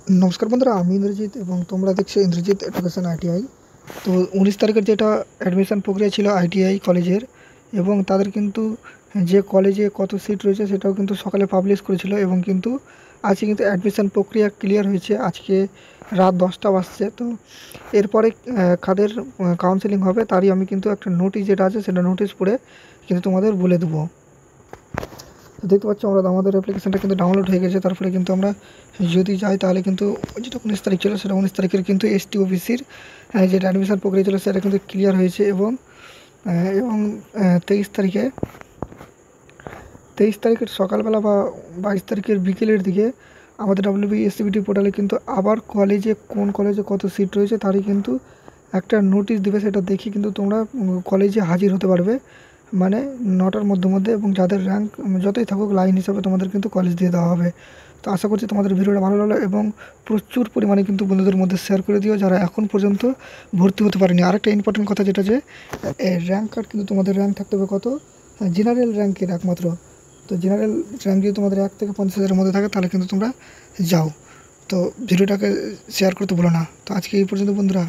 নমস্কার বন্ধুরা, আমি ইন্দ্রজিৎ এবং তোমরা দেখছো ইন্দ্রজিৎ এডুকেশন আইটিআই। তো 19 তারিখের যেটা অ্যাডমিশন প্রক্রিয়া ছিল আইটিআই কলেজের, এবং তাদের কিন্তু যে কলেজে কত সিট রয়েছে সেটাও কিন্তু সকালে পাবলিশ করেছিল, এবং কিন্তু আজকে কিন্তু অ্যাডমিশন প্রক্রিয়া ক্লিয়ার হয়েছে। আজকে রাত 10টা বাজছে। তো এরপরে কাদের কাউন্সেলিং হবে তারই আমি কিন্তু একটা নোটিশ যেটা আছে সেটা নোটিশ পড়ে কিন্তু তোমাদের বলে দেবো। তো দেখতে পাচ্ছ আমাদের অ্যাপ্লিকেশনটা কিন্তু ডাউনলোড হয়ে গেছে। তারপরে কিন্তু আমরা যদি যাই তাহলে কিন্তু যেটা 19 তারিখ ছিল সেটা 19 তারিখের কিন্তু STOBCর যেটা অ্যাডমিশন প্রক্রিয়া ছিল সেটা কিন্তু ক্লিয়ার হয়েছে। এবং 23 তারিখে 23 তারিখের সকালবেলা বা 22 তারিখের বিকেলের দিকে আমাদের WBSCBT পোর্টালে কিন্তু আবার কোন কলেজে কত সিট রয়েছে তারই কিন্তু একটা নোটিশ দেবে। সেটা দেখে কিন্তু তোমরা কলেজে হাজির হতে পারবে, মানে 9টার মধ্যে, এবং যাদের র্যাঙ্ক যতই থাকুক লাইন হিসাবে তোমাদের কিন্তু কলেজ দিয়ে দেওয়া হবে। তো আশা করছি তোমাদের ভিডিওটা ভালো লাগলো, এবং প্রচুর পরিমাণে কিন্তু বন্ধুদের মধ্যে শেয়ার করে দিও যারা এখন পর্যন্ত ভর্তি হতে পারেনি। আরেকটা ইম্পর্টেন্ট কথা যেটা যে র্যাঙ্ক কার্ড কিন্তু তোমাদের র্যাঙ্ক থাকতে হবে কত, জেনারেল র্যাঙ্কের একমাত্র। তো জেনারেল র্যাঙ্ক যদি তোমাদের 1 থেকে 50,000-এর মধ্যে থাকে তাহলে কিন্তু তোমরা যাও। তো ভিডিওটাকে শেয়ার করতে ভুলো না। তো আজকে এই পর্যন্ত বন্ধুরা।